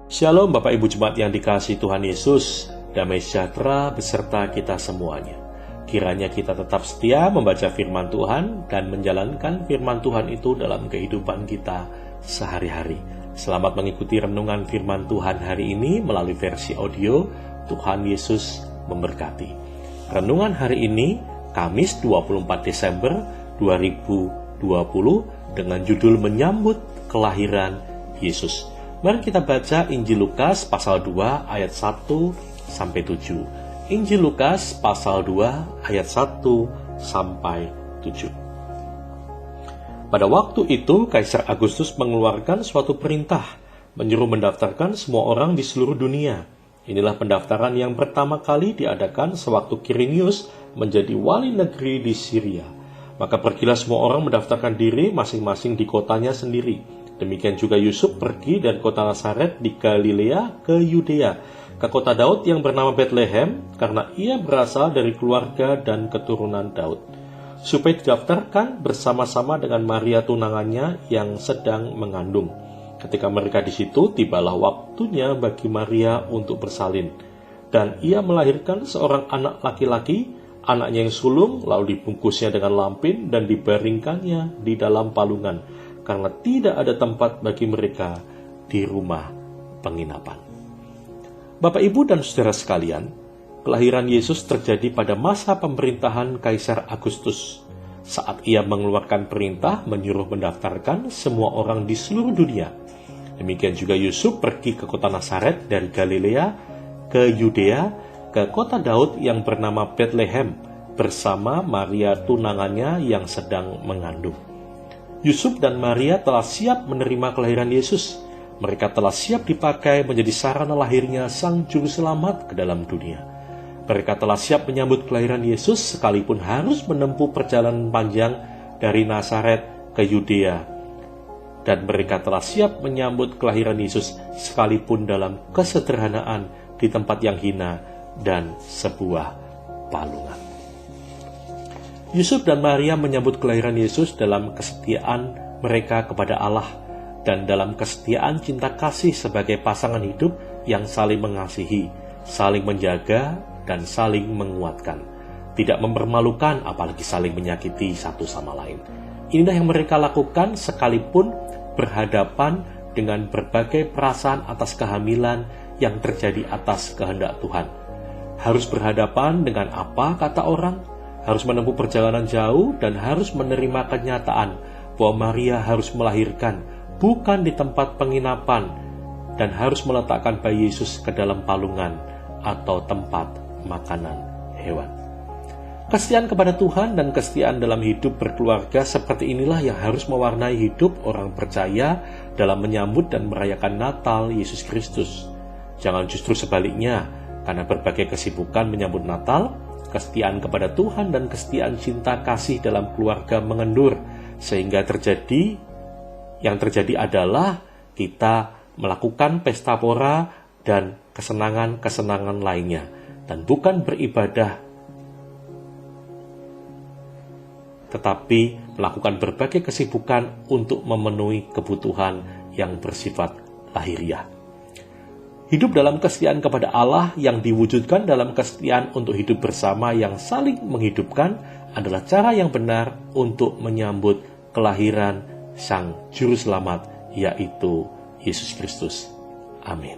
Shalom Bapak Ibu Jemaat yang dikasihi Tuhan Yesus, damai sejahtera beserta kita semuanya. Kiranya kita tetap setia membaca firman Tuhan dan menjalankan firman Tuhan itu dalam kehidupan kita sehari-hari. Selamat mengikuti renungan firman Tuhan hari ini melalui versi audio. Tuhan Yesus memberkati. Renungan hari ini, Kamis 24 Desember 2020, dengan judul Menyambut Kelahiran Yesus. Mari kita baca Injil Lukas pasal 2 ayat 1-7. Injil Lukas pasal 2 ayat 1-7. Pada waktu itu, Kaisar Agustus mengeluarkan suatu perintah, menyuruh mendaftarkan semua orang di seluruh dunia. Inilah pendaftaran yang pertama kali diadakan sewaktu Quirinius menjadi wali negeri di Syria. Maka pergilah semua orang mendaftarkan diri masing-masing di kotanya sendiri. Demikian juga Yusuf pergi dari kota Nazaret di Galilea ke Yudea, ke kota Daud yang bernama Bethlehem, karena ia berasal dari keluarga dan keturunan Daud, supaya didaftarkan bersama-sama dengan Maria tunangannya yang sedang mengandung. Ketika mereka di situ, tibalah waktunya bagi Maria untuk bersalin, dan ia melahirkan seorang anak laki-laki, anaknya yang sulung, lalu dibungkusnya dengan lampin dan dibaringkannya di dalam palungan, karena tidak ada tempat bagi mereka di rumah penginapan. Bapak, Ibu, dan saudara sekalian, kelahiran Yesus terjadi pada masa pemerintahan Kaisar Agustus, saat ia mengeluarkan perintah menyuruh mendaftarkan semua orang di seluruh dunia. Demikian juga Yusuf pergi ke kota Nazaret dari Galilea ke Yudea, ke kota Daud yang bernama Bethlehem, bersama Maria tunangannya yang sedang mengandung. Yusuf dan Maria telah siap menerima kelahiran Yesus. Mereka telah siap dipakai menjadi sarana lahirnya Sang Juru Selamat ke dalam dunia. Mereka telah siap menyambut kelahiran Yesus sekalipun harus menempuh perjalanan panjang dari Nazaret ke Yudea. Dan mereka telah siap menyambut kelahiran Yesus sekalipun dalam kesederhanaan di tempat yang hina dan sebuah palungan. Yusuf dan Maria menyambut kelahiran Yesus dalam kesetiaan mereka kepada Allah dan dalam kesetiaan cinta kasih sebagai pasangan hidup yang saling mengasihi, saling menjaga, dan saling menguatkan. Tidak mempermalukan, apalagi saling menyakiti satu sama lain. Inilah yang mereka lakukan sekalipun berhadapan dengan berbagai perasaan atas kehamilan yang terjadi atas kehendak Tuhan. Harus berhadapan dengan apa kata orang, harus menempuh perjalanan jauh, dan harus menerima kenyataan bahwa Maria harus melahirkan bukan di tempat penginapan, dan harus meletakkan bayi Yesus ke dalam palungan atau tempat makanan hewan. Kesetiaan kepada Tuhan dan kesetiaan dalam hidup berkeluarga seperti inilah yang harus mewarnai hidup orang percaya dalam menyambut dan merayakan Natal Yesus Kristus. Jangan justru sebaliknya, karena berbagai kesibukan menyambut Natal, kesetiaan kepada Tuhan dan kesetiaan cinta kasih dalam keluarga mengendur, sehingga yang terjadi adalah kita melakukan pesta pora dan kesenangan-kesenangan lainnya, dan bukan beribadah, tetapi melakukan berbagai kesibukan untuk memenuhi kebutuhan yang bersifat lahiriah. Hidup dalam kesetiaan kepada Allah yang diwujudkan dalam kesetiaan untuk hidup bersama yang saling menghidupkan adalah cara yang benar untuk menyambut kelahiran Sang Juru Selamat, yaitu Yesus Kristus. Amin.